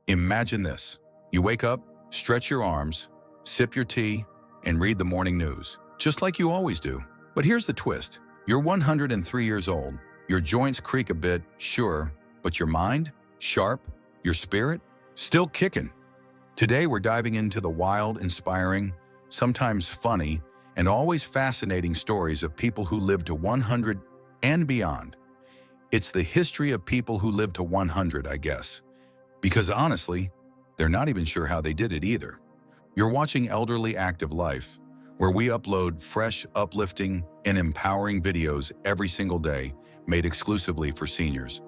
Imagine this. You wake up, stretch your arms, sip your tea, and read the morning news, just like you always do. But here's the twist. You're 103 years old. Your joints creak a bit, sure, but your mind? Sharp? Your spirit? Still kicking. Today we're diving into the wild, inspiring, sometimes funny, and always fascinating stories of people who lived to 100 and beyond. It's the history of people who lived to 100, I guess. Because honestly, they're not even sure how they did it either. You're watching Elderly Active Life, where we upload fresh, uplifting, and empowering videos every single day, made exclusively for seniors.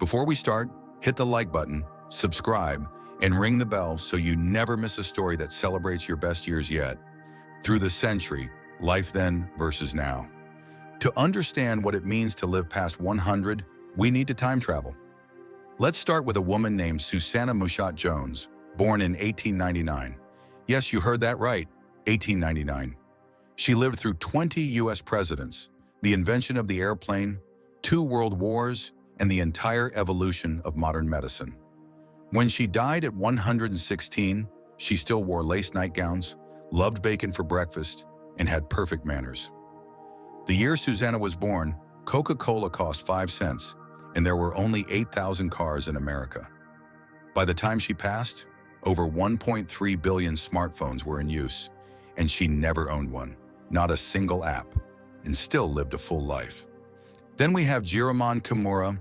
Before we start, hit the like button, subscribe, and ring the bell so you never miss a story that celebrates your best years yet. Through the century, life then versus now. To understand what it means to live past 100, we need to time travel. Let's start with a woman named Susanna Mushat Jones, born in 1899. Yes, you heard that right, 1899. She lived through 20 US presidents, the invention of the airplane, 2 world wars, and the entire evolution of modern medicine. When she died at 116, she still wore lace nightgowns, loved bacon for breakfast, and had perfect manners. The year Susanna was born, Coca-Cola cost 5 cents, and there were only 8,000 cars in America. By the time she passed, over 1.3 billion smartphones were in use, and she never owned one, not a single app, and still lived a full life. Then we have Jiraman Kimura,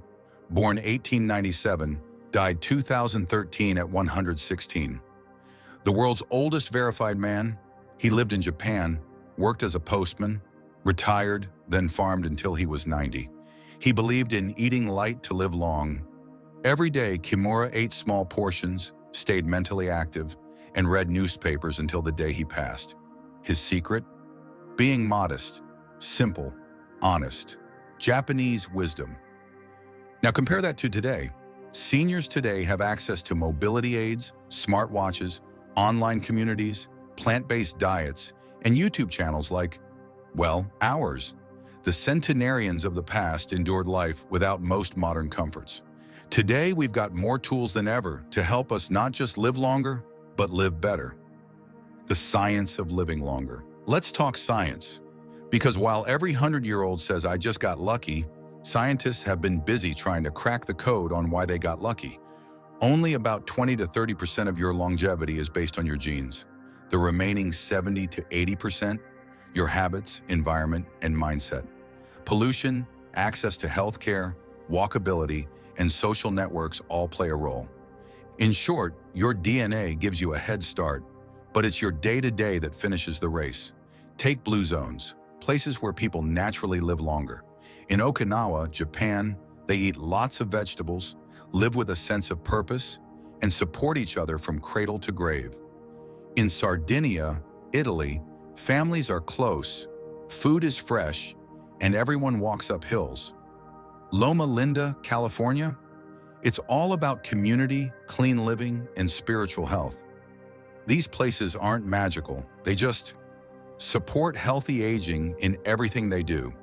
born 1897, died 2013 at 116. The world's oldest verified man, he lived in Japan, worked as a postman, retired, then farmed until he was 90. He believed in eating light to live long. Every day, Kimura ate small portions, stayed mentally active, and read newspapers until the day he passed. His secret? Being modest, simple, honest. Japanese wisdom. Now compare that to today. Seniors today have access to mobility aids, smartwatches, online communities, plant-based diets, and YouTube channels like, well, ours. The centenarians of the past endured life without most modern comforts. Today, we've got more tools than ever to help us not just live longer, but live better. The science of living longer. Let's talk science. Because while every 100-year-old says, I just got lucky, scientists have been busy trying to crack the code on why they got lucky. Only about 20 to 30% of your longevity is based on your genes. The remaining 70 to 80%, your habits, environment, and mindset. Pollution, access to healthcare, walkability, and social networks all play a role. In short, your DNA gives you a head start, but it's your day-to-day that finishes the race. Take blue zones, places where people naturally live longer. In Okinawa, Japan, they eat lots of vegetables, live with a sense of purpose, and support each other from cradle to grave. In Sardinia, Italy, families are close, food is fresh, and everyone walks up hills. Loma Linda, California? It's all about community, clean living, and spiritual health. These places aren't magical, they just support healthy aging in everything they do.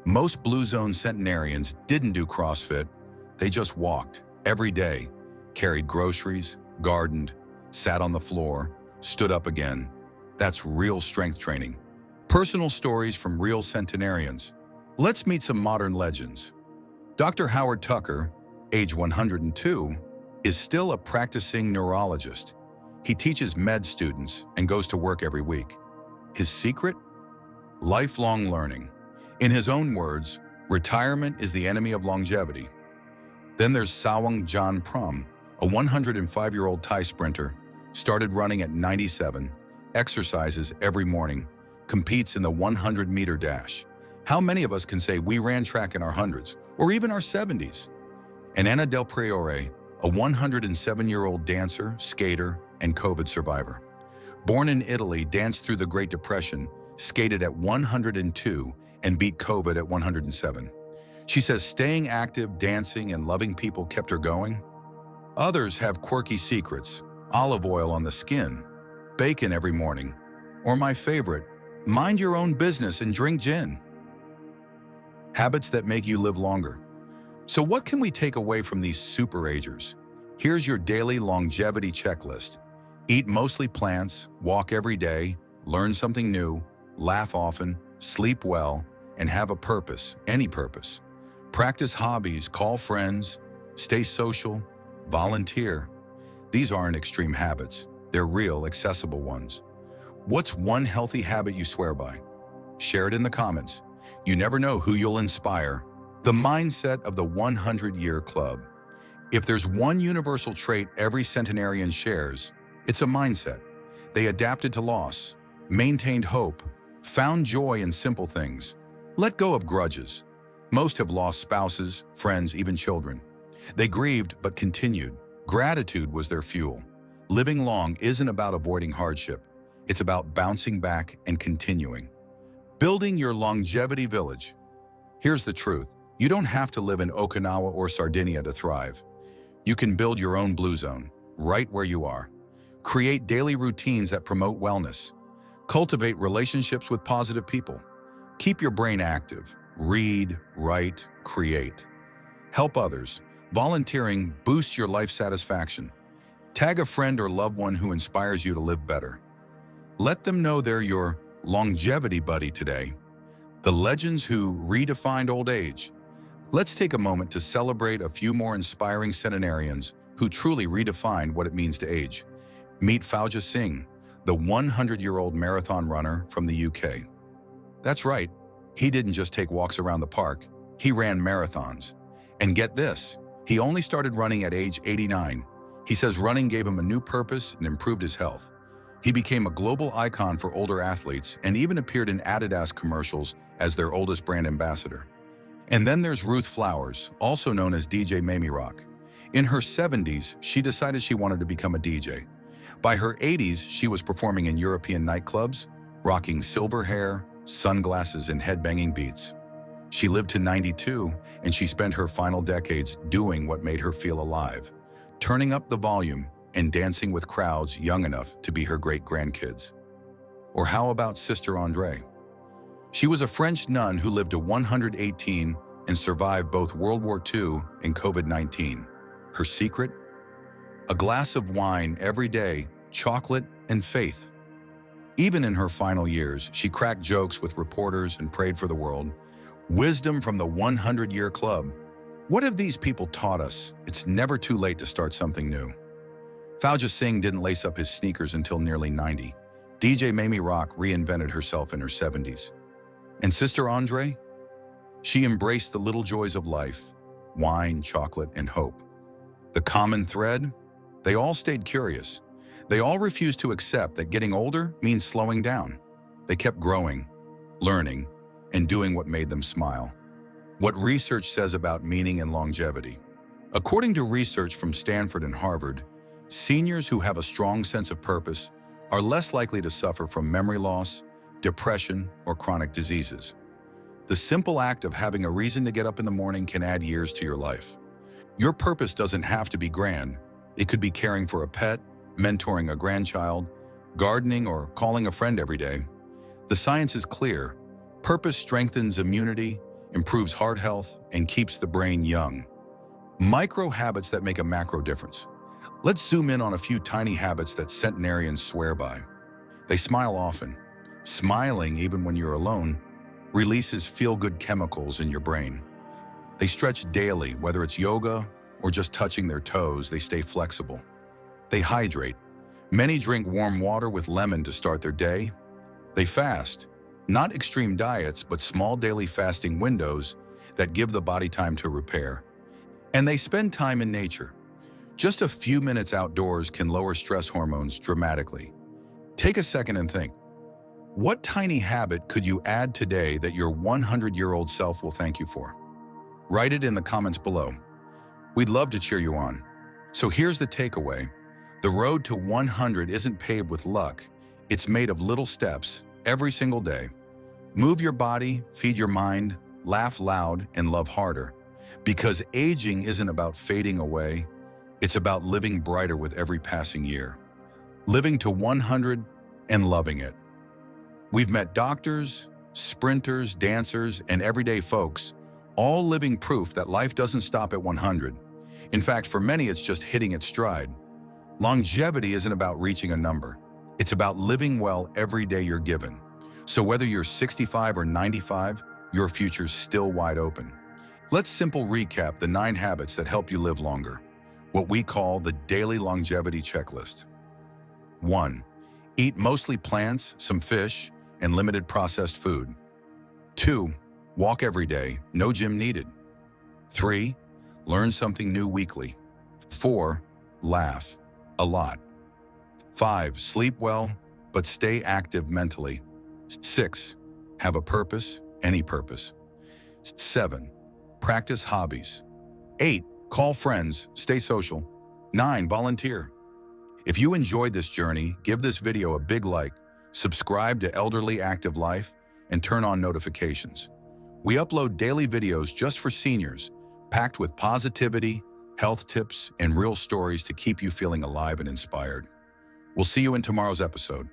Most Blue Zone centenarians didn't do CrossFit, they just walked every day, carried groceries, gardened, sat on the floor, stood up again. That's real strength training. Personal stories from real centenarians. Let's meet some modern legends. Dr. Howard Tucker, age 102, is still a practicing neurologist. He teaches med students and goes to work every week. His secret? Lifelong learning. In his own words, retirement is the enemy of longevity. Then there's Sawang John Prum, a 105-year-old Thai sprinter, started running at 97, exercises every morning, competes in the 100-meter dash. How many of us can say we ran track in our hundreds, or even our 70s? And Anna Del Priore, a 107-year-old dancer, skater, and COVID survivor. Born in Italy, danced through the Great Depression, skated at 102, and beat COVID at 107. She says staying active, dancing, and loving people kept her going. Others have quirky secrets, olive oil on the skin, bacon every morning, or my favorite, mind your own business and drink gin. Habits that make you live longer. So what can we take away from these super agers? Here's your daily longevity checklist. Eat mostly plants, walk every day, learn something new, laugh often, sleep well, and have a purpose, any purpose. Practice hobbies, call friends, stay social, volunteer. These aren't extreme habits. They're real, accessible ones. What's one healthy habit you swear by? Share it in the comments. You never know who you'll inspire. The mindset of the 100-year club. If there's one universal trait every centenarian shares, it's a mindset. They adapted to loss, maintained hope, found joy in simple things. Let go of grudges. Most have lost spouses, friends, even children. They grieved but continued. Gratitude was their fuel. Living long isn't about avoiding hardship. It's about bouncing back and continuing. Building your longevity village. Here's the truth. You don't have to live in Okinawa or Sardinia to thrive. You can build your own blue zone, right where you are. Create daily routines that promote wellness. Cultivate relationships with positive people. Keep your brain active. Read, write, create. Help others. Volunteering boosts your life satisfaction. Tag a friend or loved one who inspires you to live better. Let them know they're your longevity buddy today. The legends who redefined old age. Let's take a moment to celebrate a few more inspiring centenarians who truly redefined what it means to age. Meet Fauja Singh, the 100-year-old marathon runner from the UK. That's right, he didn't just take walks around the park, he ran marathons. And get this, he only started running at age 89. He says running gave him a new purpose and improved his health. He became a global icon for older athletes and even appeared in Adidas commercials as their oldest brand ambassador. And then there's Ruth Flowers, also known as DJ Mamie Rock. In her 70s, she decided she wanted to become a DJ. By her 80s, she was performing in European nightclubs, rocking silver hair, sunglasses, and headbanging beats. She lived to 92, and she spent her final decades doing what made her feel alive, turning up the volume and dancing with crowds young enough to be her great-grandkids. Or how about Sister Andre? She was a French nun who lived to 118 and survived both World War II and COVID-19. Her secret? A glass of wine every day, chocolate, and faith. Even in her final years, she cracked jokes with reporters and prayed for the world. Wisdom from the 100-year club. What have these people taught us? It's never too late to start something new. Fauja Singh didn't lace up his sneakers until nearly 90. DJ Mamie Rock reinvented herself in her 70s. And Sister Andre? She embraced the little joys of life, wine, chocolate, and hope. The common thread? They all stayed curious. They all refused to accept that getting older means slowing down. They kept growing, learning, and doing what made them smile. What research says about meaning and longevity. According to research from Stanford and Harvard, seniors who have a strong sense of purpose are less likely to suffer from memory loss, depression, or chronic diseases. The simple act of having a reason to get up in the morning can add years to your life. Your purpose doesn't have to be grand. It could be caring for a pet, mentoring a grandchild, gardening, or calling a friend every day. The science is clear. Purpose strengthens immunity, improves heart health, and keeps the brain young. Micro habits that make a macro difference. Let's zoom in on a few tiny habits that centenarians swear by. They smile often. Smiling, even when you're alone, releases feel-good chemicals in your brain. They stretch daily, whether it's yoga or just touching their toes. They stay flexible. They hydrate. Many drink warm water with lemon to start their day. They fast. Not extreme diets, but small daily fasting windows that give the body time to repair. And they spend time in nature. Just a few minutes outdoors can lower stress hormones dramatically. Take a second and think. What tiny habit could you add today that your 100-year-old self will thank you for? Write it in the comments below. We'd love to cheer you on. So here's the takeaway. The road to 100 isn't paved with luck. It's made of little steps every single day. Move your body, feed your mind, laugh loud, and love harder. Because aging isn't about fading away. It's about living brighter with every passing year. Living to 100 and loving it. We've met doctors, sprinters, dancers, and everyday folks, all living proof that life doesn't stop at 100. In fact, for many, it's just hitting its stride. Longevity isn't about reaching a number. It's about living well every day you're given. So whether you're 65 or 95, your future's still wide open. Let's simple recap the 9 habits that help you live longer, what we call the daily longevity checklist. 1. Eat mostly plants, some fish, and limited processed food. 2. Walk every day, no gym needed. 3. Learn something new weekly. 4. Laugh a lot. 5. Sleep well, but stay active mentally. 6. Have a purpose, any purpose. 7. Practice hobbies. 8. Call friends, stay social. 9. Volunteer. If you enjoyed this journey, give this video a big like, subscribe to Elderly Active Life, and turn on notifications. We upload daily videos just for seniors, packed with positivity, health tips, and real stories to keep you feeling alive and inspired. We'll see you in tomorrow's episode.